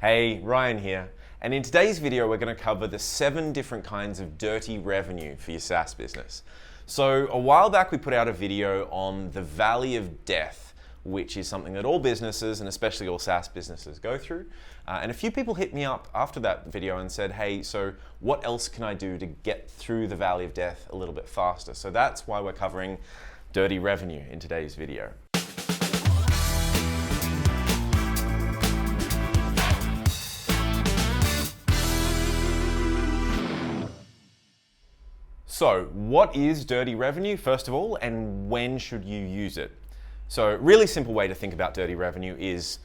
Hey, Ryan here, and in today's video we're going to cover the 7 different kinds of dirty revenue for your SaaS business. So a while back we put out a video on the valley of death, which is something that all businesses and especially all SaaS businesses go through. And a few people hit me up after that video and said, hey, so what else can I do to get through the valley of death a little bit faster? So that's why we're covering dirty revenue in today's video. So what is dirty revenue, first of all, and when should you use it? So a really simple way to think about dirty revenue is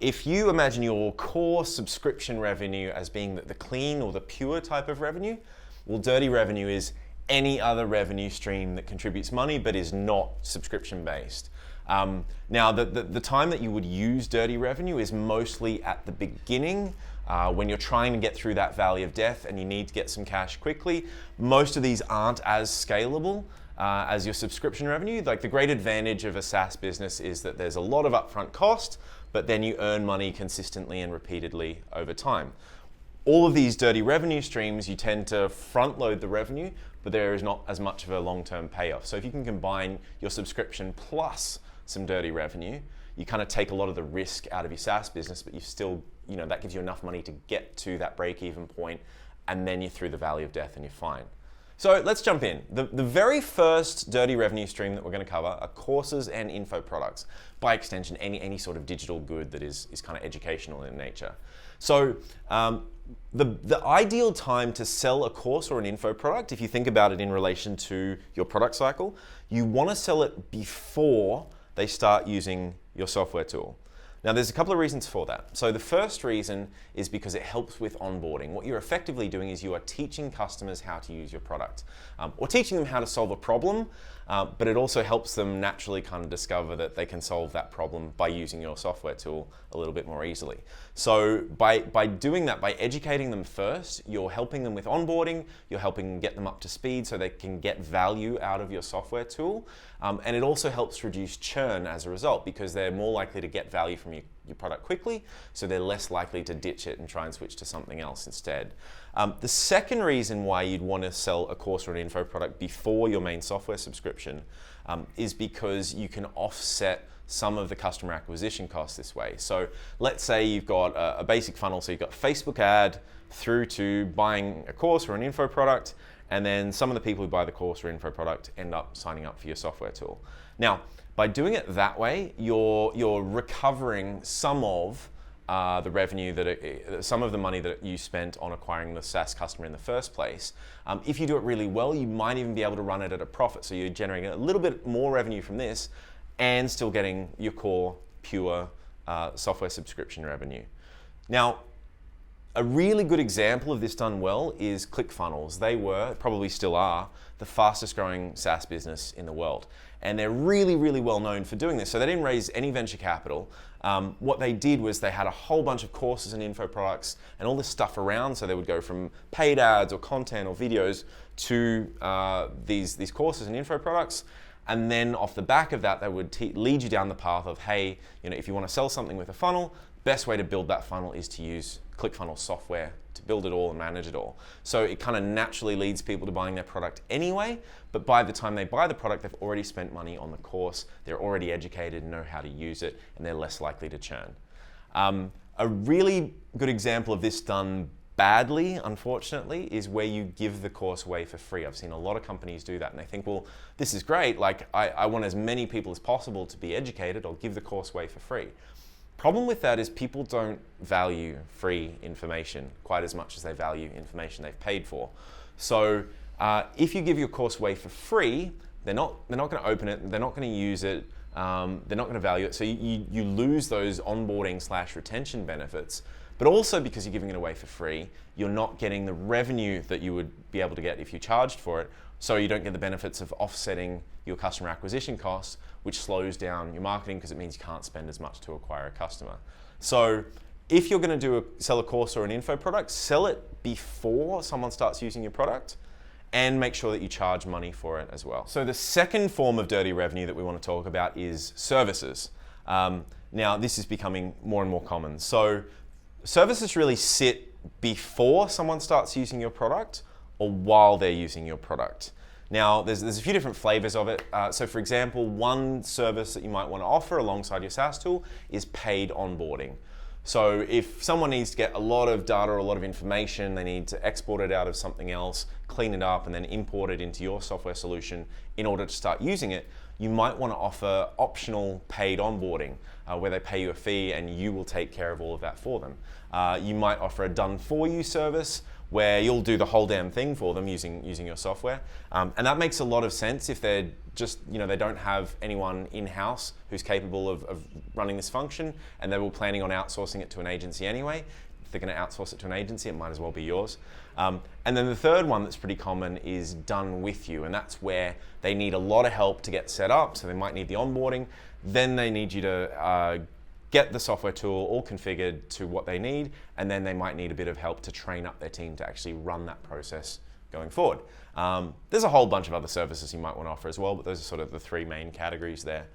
if you imagine your core subscription revenue as being the clean or the pure type of revenue, well, dirty revenue is any other revenue stream that contributes money but is not subscription based. Now, the time that you would use dirty revenue is mostly at the beginning, when you're trying to get through that valley of death and you need to get some cash quickly. Most of these aren't as scalable as your subscription revenue. Like, the great advantage of a SaaS business is that there's a lot of upfront cost, but then you earn money consistently and repeatedly over time. All of these dirty revenue streams, you tend to front load the revenue, but there is not as much of a long-term payoff. So if you can combine your subscription plus some dirty revenue, you kind of take a lot of the risk out of your SaaS business, but you still, that gives you enough money to get to that break-even point, and then you're through the valley of death and you're fine. So let's jump in. The very first dirty revenue stream that we're going to cover are courses and info products. By extension, any sort of digital good that is kind of educational in nature. So the ideal time to sell a course or an info product, if you think about it in relation to your product cycle, you want to sell it before they start using your software tool. Now, there's a couple of reasons for that. So the first reason is because it helps with onboarding. What you're effectively doing is you are teaching customers how to use your product, or teaching them how to solve a problem, but it also helps them naturally kind of discover that they can solve that problem by using your software tool a little bit more easily. So by doing that, by educating them first, you're helping them with onboarding, you're helping them get them up to speed so they can get value out of your software tool. And it also helps reduce churn as a result, because they're more likely to get value from your product quickly, so they're less likely to ditch it and try and switch to something else instead. The second reason why you'd want to sell a course or an info product before your main software subscription is because you can offset some of the customer acquisition costs this way. So let's say you've got a basic funnel, so you've got Facebook ad through to buying a course or an info product, and then some of the people who buy the course or info product end up signing up for your software tool. Now, by doing it that way, you're recovering some of the revenue some of the money that you spent on acquiring the SaaS customer in the first place. If you do it really well, you might even be able to run it at a profit. So you're generating a little bit more revenue from this and still getting your core, pure software subscription revenue. Now, a really good example of this done well is ClickFunnels. They were, probably still are, the fastest growing SaaS business in the world. And they're really, really well known for doing this. So they didn't raise any venture capital. What they did was they had a whole bunch of courses and info products and all this stuff around. So they would go from paid ads or content or videos to these courses and info products. And then off the back of that, they would lead you down the path of, hey, if you want to sell something with a funnel, best way to build that funnel is to use ClickFunnels software to build it all and manage it all. So it kind of naturally leads people to buying their product anyway, but by the time they buy the product, they've already spent money on the course, they're already educated, know how to use it, and they're less likely to churn. A really good example of this done badly, unfortunately, is where you give the course away for free. I've seen a lot of companies do that, and they think, well, this is great, like I want as many people as possible to be educated, I'll give the course away for free. Problem with that is people don't value free information quite as much as they value information they've paid for. So if you give your course away for free, they're not going to open it, they're not going to use it, they're not going to value it. So you lose those onboarding / retention benefits. But also, because you're giving it away for free, you're not getting the revenue that you would be able to get if you charged for it. So you don't get the benefits of offsetting your customer acquisition costs, which slows down your marketing because it means you can't spend as much to acquire a customer. So if you're going to sell a course or an info product, sell it before someone starts using your product, and make sure that you charge money for it as well. So the second form of dirty revenue that we want to talk about is services. Now, this is becoming more and more common. So Services really sit before someone starts using your product or while they're using your product. Now, there's a few different flavors of it. So for example, one service that you might want to offer alongside your SaaS tool is paid onboarding. So if someone needs to get a lot of data or a lot of information, they need to export it out of something else, clean it up, and then import it into your software solution in order to start using it, you might want to offer optional paid onboarding where they pay you a fee and you will take care of all of that for them. You might offer a done for you service where you'll do the whole damn thing for them using your software. And that makes a lot of sense if they're just, they don't have anyone in-house who's capable of running this function and they were planning on outsourcing it to an agency anyway. If they're going to outsource it to an agency, it might as well be yours. And then the third one that's pretty common is done with you, and that's where they need a lot of help to get set up, so they might need the onboarding, then they need you to get the software tool all configured to what they need, and then they might need a bit of help to train up their team to actually run that process going forward. There's a whole bunch of other services you might want to offer as well, but those are sort of the three main categories there.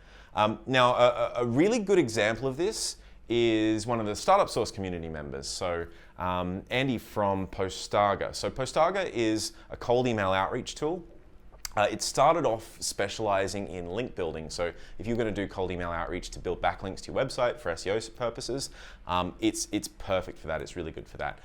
Now, a really good example of this is one of the StartupSauce community members. So Andy from Postaga. So Postaga is a cold email outreach tool. It started off specializing in link building. So if you're going to do cold email outreach to build backlinks to your website for SEO purposes, it's perfect for that. It's really good for that.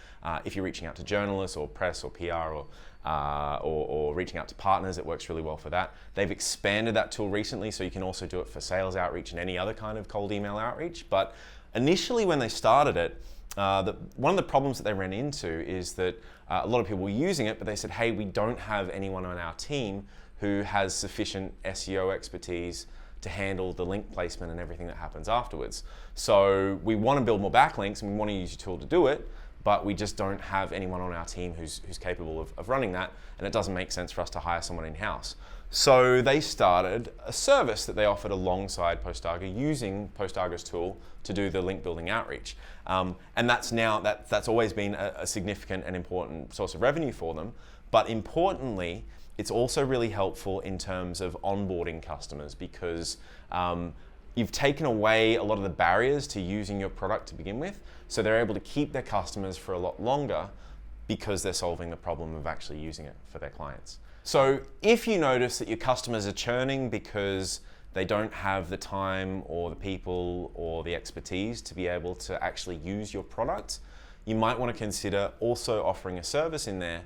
If you're reaching out to journalists or press or PR or reaching out to partners, it works really well for that. They've expanded that tool recently, so you can also do it for sales outreach and any other kind of cold email outreach. But initially when they started it, one of the problems that they ran into is that a lot of people were using it, but they said, hey, we don't have anyone on our team who has sufficient SEO expertise to handle the link placement and everything that happens afterwards. So we want to build more backlinks and we want to use your tool to do it, but we just don't have anyone on our team who's capable of running that, and it doesn't make sense for us to hire someone in-house. So they started a service that they offered alongside Postaga using Postaga's tool to do the link building outreach. And that's always been a significant and important source of revenue for them. But importantly, it's also really helpful in terms of onboarding customers because you've taken away a lot of the barriers to using your product to begin with. So they're able to keep their customers for a lot longer because they're solving the problem of actually using it for their clients. So if you notice that your customers are churning because they don't have the time or the people or the expertise to be able to actually use your product, you might want to consider also offering a service in there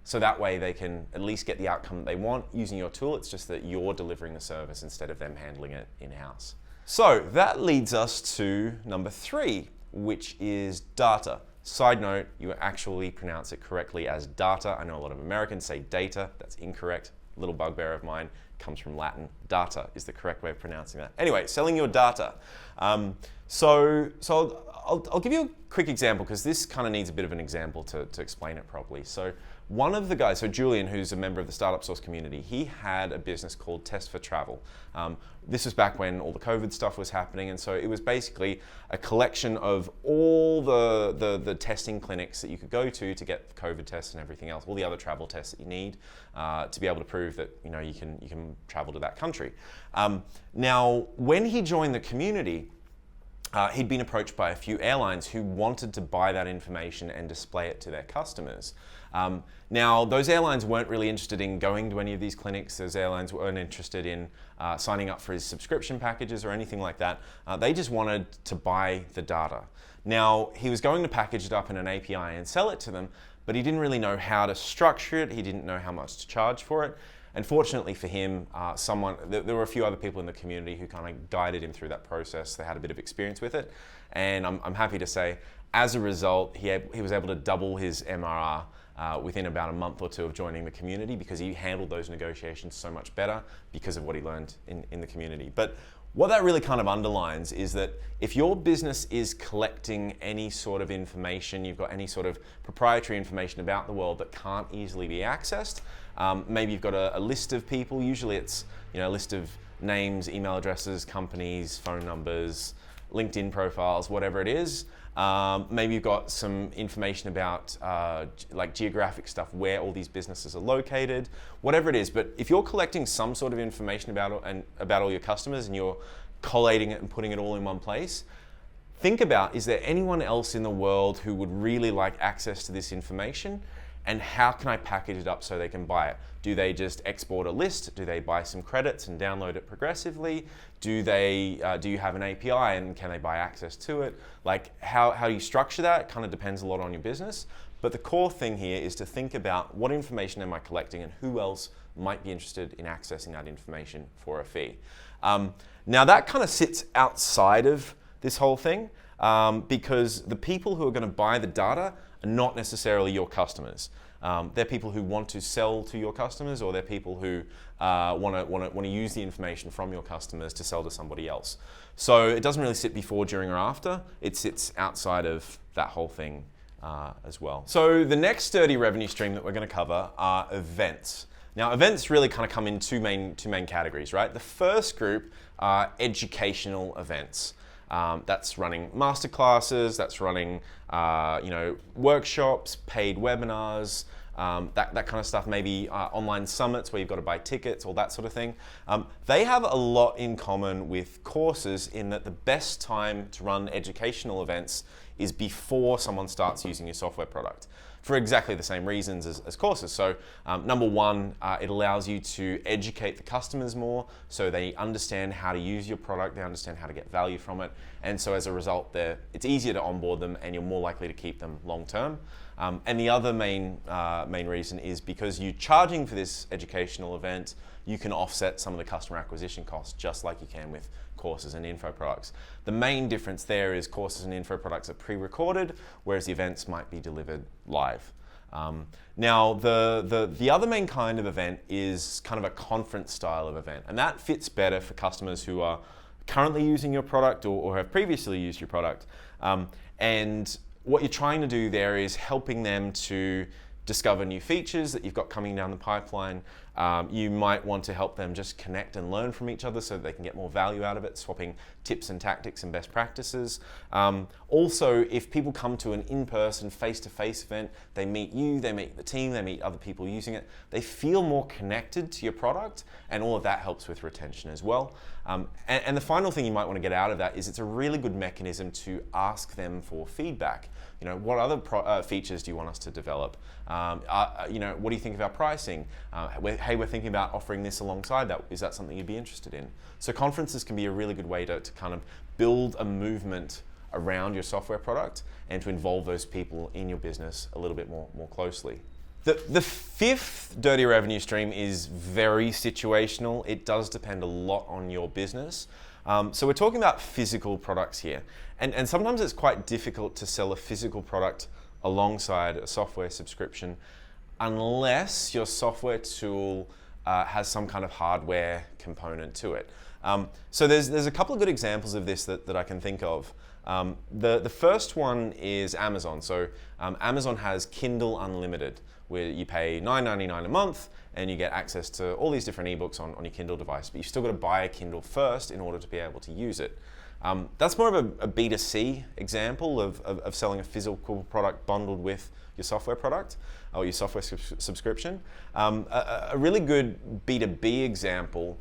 so that way they can at least get the outcome that they want using your tool. It's just that you're delivering the service instead of them handling it in-house. So that leads us to number 3, which is data. Side note, you actually pronounce it correctly as data. I know a lot of Americans say data. That's incorrect. Little bugbear of mine, comes from Latin. Data is the correct way of pronouncing that. Anyway, selling your data. So I'll give you a quick example because this kind of needs a bit of an example to explain it properly. So one of the guys, so Julian, who's a member of the StartupSauce community, he had a business called Test for Travel. This was back when all the COVID stuff was happening, and so it was basically a collection of all the testing clinics that you could go to get COVID tests and everything else, all the other travel tests that you need to be able to prove that you can travel to that country. Now, when he joined the community, he'd been approached by a few airlines who wanted to buy that information and display it to their customers. Now, those airlines weren't really interested in going to any of these clinics. Those airlines weren't interested in signing up for his subscription packages or anything like that. They just wanted to buy the data. Now, he was going to package it up in an API and sell it to them, but he didn't really know how to structure it. He didn't know how much to charge for it. And fortunately for him, there were a few other people in the community who kind of guided him through that process. They had a bit of experience with it. And I'm happy to say, as a result, he was able to double his MRR within about a month or two of joining the community because he handled those negotiations so much better because of what he learned in the community. But what that really kind of underlines is that if your business is collecting any sort of information, you've got any sort of proprietary information about the world that can't easily be accessed, maybe you've got a list of people, usually it's a list of names, email addresses, companies, phone numbers, LinkedIn profiles, whatever it is. Maybe you've got some information about like geographic stuff, where all these businesses are located, whatever it is. But if you're collecting some sort of information about all your customers and you're collating it and putting it all in one place, think about, is there anyone else in the world who would really like access to this information? And how can I package it up so they can buy it? Do they just export a list? Do they buy some credits and download it progressively? Do you have an API and can they buy access to it? Like how you structure that kind of depends a lot on your business. But the core thing here is to think about what information am I collecting and who else might be interested in accessing that information for a fee. Now that kind of sits outside of this whole thing because the people who are going to buy the data are not necessarily your customers. They're people who want to sell to your customers, or they're people who want to use the information from your customers to sell to somebody else. So it doesn't really sit before, during, or after. It sits outside of that whole thing as well. So the next dirty revenue stream that we're going to cover are events. Now, events really kind of come in two main categories, right? The first group are educational events. That's running masterclasses, that's running workshops, paid webinars, that kind of stuff, maybe online summits where you've got to buy tickets, all that sort of thing. They have a lot in common with courses in that the best time to run educational events is before someone starts using your software product, for exactly the same reasons as courses. So number one, it allows you to educate the customers more so they understand how to use your product, they understand how to get value from it, and so as a result it's easier to onboard them and you're more likely to keep them long term. And the other main reason is because you're charging for this educational event, you can offset some of the customer acquisition costs just like you can with courses and info products. The main difference there is courses and info products are pre-recorded, whereas the events might be delivered live. Now, the other main kind of event is kind of a conference style of event, and that fits better for customers who are currently using your product or have previously used your product. And what you're trying to do there is helping them to discover new features that you've got coming down the pipeline. You might want to help them just connect and learn from each other so that they can get more value out of it, swapping tips and tactics and best practices. Also, if people come to an in-person, face-to-face event, they meet you, they meet the team, they meet other people using it, they feel more connected to your product, and all of that helps with retention as well. And the final thing you might want to get out of that is it's a really good mechanism to ask them for feedback. What other features do you want us to develop? What do you think of our pricing? Hey, we're thinking about offering this alongside that. Is that something you'd be interested in? So conferences can be a really good way to kind of build a movement around your software product and to involve those people in your business a little bit more closely. The fifth dirty revenue stream is very situational. It does depend a lot on your business. So we're talking about physical products here. And sometimes it's quite difficult to sell a physical product alongside a software subscription unless your software tool has some kind of hardware component to it. So there's a couple of good examples of this that I can think of. The first one is Amazon. So Amazon has Kindle Unlimited, where you pay $9.99 a month and you get access to all these different ebooks on your Kindle device, but you've still got to buy a Kindle first in order to be able to use it. That's more of a B2C example of selling a physical product bundled with your software product or your software subscription. A really good B2B example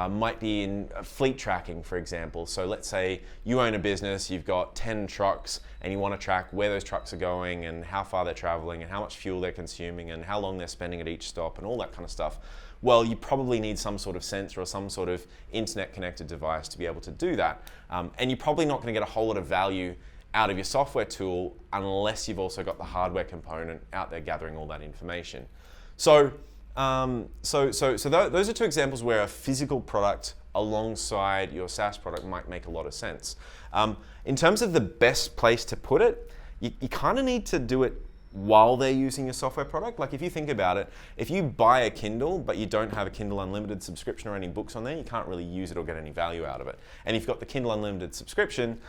might be in fleet tracking, for example. So let's say you own a business, you've got 10 trucks, and you want to track where those trucks are going and how far they're traveling and how much fuel they're consuming and how long they're spending at each stop and all that kind of stuff. Well, you probably need some sort of sensor or some sort of internet-connected device to be able to do that. And you're probably not going to get a whole lot of value out of your software tool unless you've also got the hardware component out there gathering all that information. So those are two examples where a physical product alongside your SaaS product might make a lot of sense. In terms of the best place to put it, you kind of need to do it while they're using your software product. Like if you think about it, if you buy a Kindle but you don't have a Kindle Unlimited subscription or any books on there, you can't really use it or get any value out of it. And if you've got the Kindle Unlimited subscription,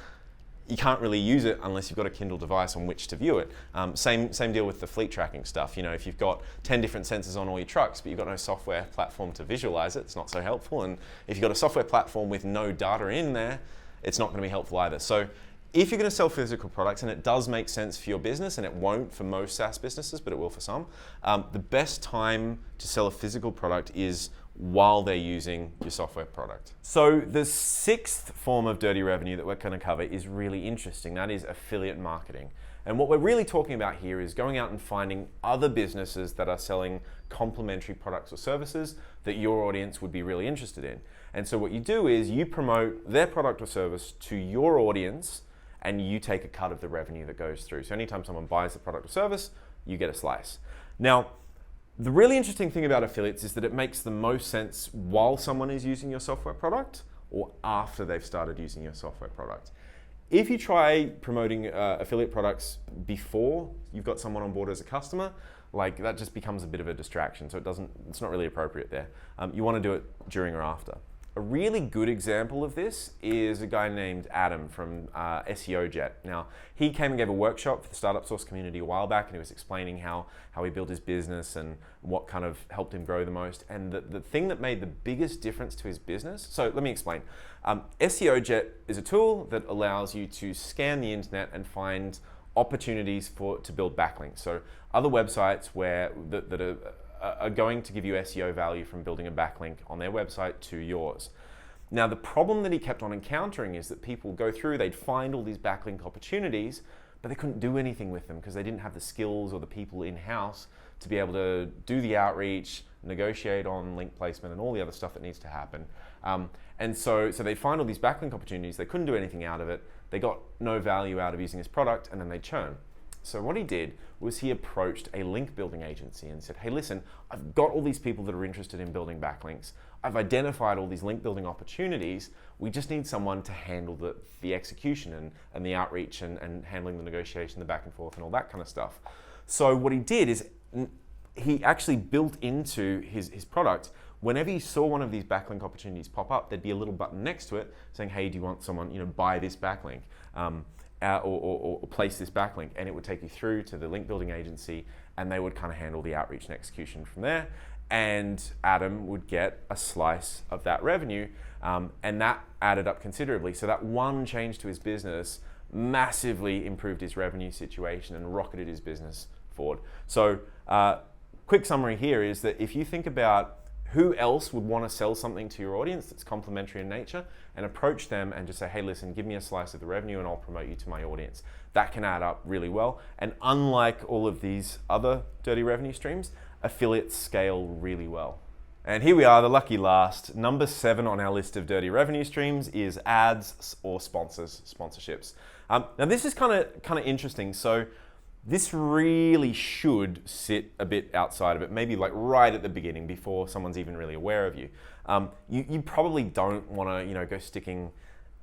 you can't really use it unless you've got a Kindle device on which to view it. Same deal with the fleet tracking stuff. If you've got 10 different sensors on all your trucks, but you've got no software platform to visualize it, it's not so helpful. And if you've got a software platform with no data in there, it's not going to be helpful either. So if you're going to sell physical products, and it does make sense for your business, and it won't for most SaaS businesses, but it will for some, the best time to sell a physical product is while they're using your software product. So the sixth form of dirty revenue that we're going to cover is really interesting. That is affiliate marketing. And what we're really talking about here is going out and finding other businesses that are selling complementary products or services that your audience would be really interested in. And so what you do is you promote their product or service to your audience, and you take a cut of the revenue that goes through. So anytime someone buys the product or service, you get a slice. Now, the really interesting thing about affiliates is that it makes the most sense while someone is using your software product or after they've started using your software product. If you try promoting affiliate products before you've got someone on board as a customer, like that just becomes a bit of a distraction. So it's not really appropriate there. You want to do it during or after. A really good example of this is a guy named Adam from SEO Jet. Now, he came and gave a workshop for the StartupSauce community a while back, and he was explaining how he built his business and what kind of helped him grow the most. And the thing that made the biggest difference to his business, so let me explain. SEO Jet is a tool that allows you to scan the internet and find opportunities to build backlinks. So other websites that are going to give you SEO value from building a backlink on their website to yours. Now, the problem that he kept on encountering is that people would go through, they'd find all these backlink opportunities, but they couldn't do anything with them because they didn't have the skills or the people in-house to be able to do the outreach, negotiate on link placement and all the other stuff that needs to happen. And so they'd find all these backlink opportunities, they couldn't do anything out of it, they got no value out of using this product, and then they churn. So what he did was he approached a link building agency and said, hey, listen, I've got all these people that are interested in building backlinks. I've identified all these link building opportunities. We just need someone to handle the execution and the outreach and handling the negotiation, the back and forth and all that kind of stuff. So what he did is he actually built into his product, whenever you saw one of these backlink opportunities pop up, there'd be a little button next to it saying, hey, do you want someone, buy this backlink? Or place this backlink, and it would take you through to the link building agency, and they would kind of handle the outreach and execution from there, and Adam would get a slice of that revenue, and that added up considerably. So that one change to his business massively improved his revenue situation and rocketed his business forward. So quick summary here is that if you think about who else would want to sell something to your audience that's complementary in nature, and approach them and just say, hey, listen, give me a slice of the revenue and I'll promote you to my audience. That can add up really well. And unlike all of these other dirty revenue streams, affiliates scale really well. And here we are, the lucky last. Number 7 on our list of dirty revenue streams is ads or sponsorships. Now this is kind of interesting. So this really should sit a bit outside of it, maybe like right at the beginning before someone's even really aware of you. You probably don't want to go sticking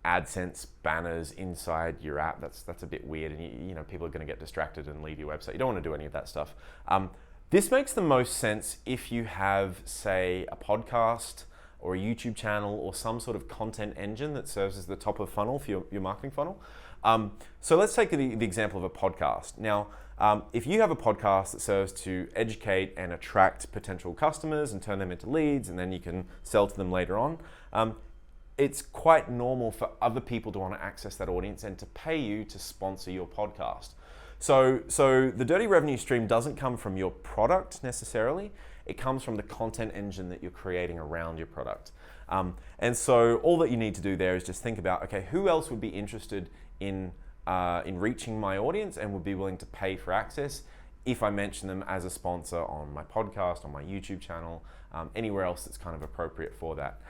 AdSense banners inside your app. That's a bit weird, and people are going to get distracted and leave your website. You don't want to do any of that stuff. This makes the most sense if you have, say, a podcast or a YouTube channel or some sort of content engine that serves as the top of funnel for your marketing funnel. So let's take the example of a podcast. Now, if you have a podcast that serves to educate and attract potential customers and turn them into leads, and then you can sell to them later on, it's quite normal for other people to want to access that audience and to pay you to sponsor your podcast. So the dirty revenue stream doesn't come from your product necessarily. It comes from the content engine that you're creating around your product. And so all that you need to do there is just think about, okay, who else would be interested in reaching my audience and would be willing to pay for access if I mention them as a sponsor on my podcast, on my YouTube channel, anywhere else that's kind of appropriate for that.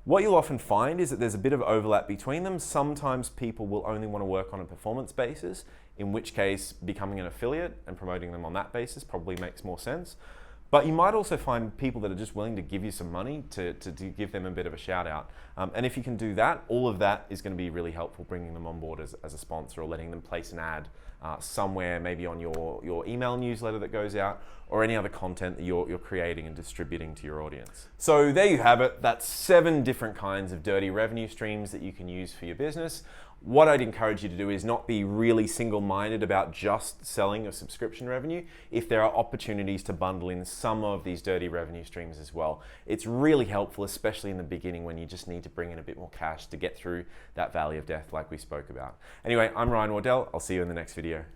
What you'll often find is that there's a bit of overlap between them. Sometimes people will only want to work on a performance basis, in which case becoming an affiliate and promoting them on that basis probably makes more sense. But you might also find people that are just willing to give you some money to give them a bit of a shout out. And if you can do that, all of that is going to be really helpful, bringing them on board as a sponsor or letting them place an ad somewhere, maybe on your email newsletter that goes out, or any other content that you're creating and distributing to your audience. So there you have it. That's 7 different kinds of dirty revenue streams that you can use for your business. What I'd encourage you to do is not be really single-minded about just selling your subscription revenue if there are opportunities to bundle in some of these dirty revenue streams as well. It's really helpful, especially in the beginning when you just need to bring in a bit more cash to get through that valley of death like we spoke about. Anyway, I'm Ryan Wardell. I'll see you in the next video.